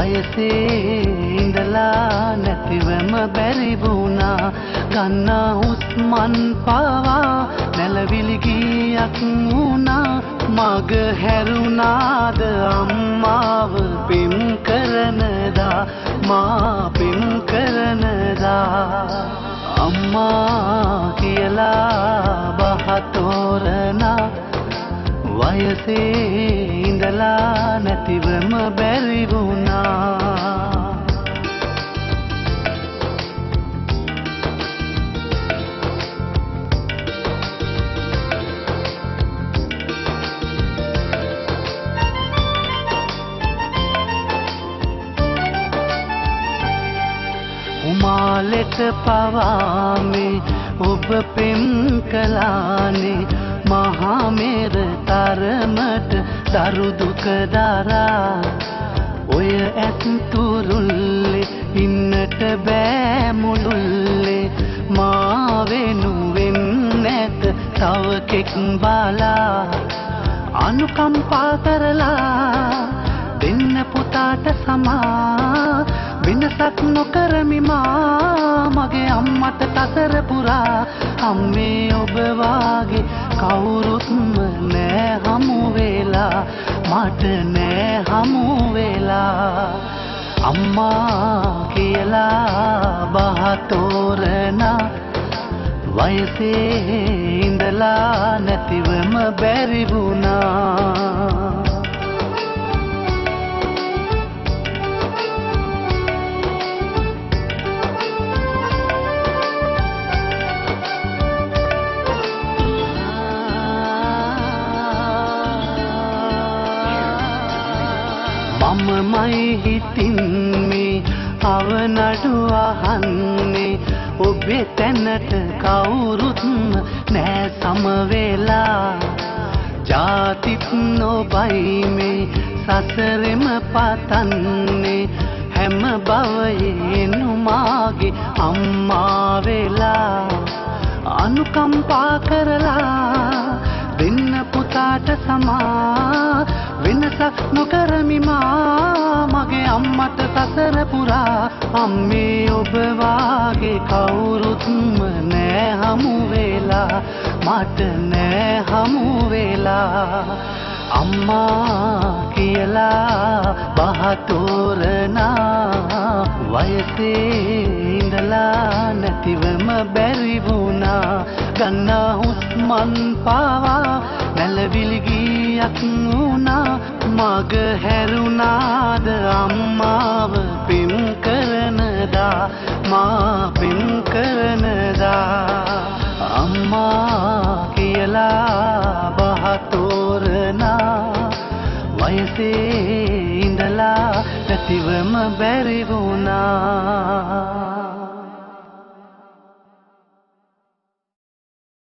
වයසේ ඉඳලා නැතිවම බැරි වුණා ගන්න හුස්මන් පවා නැලවිලි ගියක් වුණා මග හැරුණාද අම්මාව පින් කරනදා මා පින් කරනදා අම්මා කියලා බහතෝරනා වයසේ ඉඳලා නැතිවම බැරි වුණා උමාලෙට පවාමේ ඔබ පෙම් කළානේ මහා මෙර තරමට දරු දුක දරා ඔය ඇතුරුල්ලේ ඉන්නට බෑ මුළුල්ලේ මා වෙනුවෙන් නැත තව කෙක් බලා අනුකම්පා කරලා දෙන්න පුතාට සමා වෙනසක් නොකරමි මා මගේ අම්මට තසර පුරා අම්මේ ඔබ වාගේ කවුරුත්ම නෑ හමු වෙලා මට නෑ හමු වෙලා අම්මා කියලා බහතෝරනා වයසේ ඉඳලා නැතිවම බැරි වුණා මමයි හිතින්නේ අවනඩු අහන්නේ ඔබේ තැනට කවුරුත් නෑ සම වෙලා ජාතිත් නොබයි මේ සසරෙම පතන්නේ හැම භවයෙන් මාගේ අම්මා වෙලා අනුකම්පා කරලා දෙන්න පුතාට සමා වෙනසක් නොකරමි මා මගේ අම්මට සසර පුරා අම්මේ ඔබ වාගේ කවුරුත්ම නෑ හමු වෙලා මට නෑ හමු වෙලා අම්මා කියලා බහතෝරනා වයසේ ඉඳලා නැතිවම බැරි වුණා ගන්න හුස්මන් පවා නැලවිලි ගියක් වුණා මග හැරුණාද අම්මාව පින් කරනදා මා පින් කරනදා අම්මා කියලා බහතෝරනා වයසේ ඉඳලා නැතිවම බැරි වුණා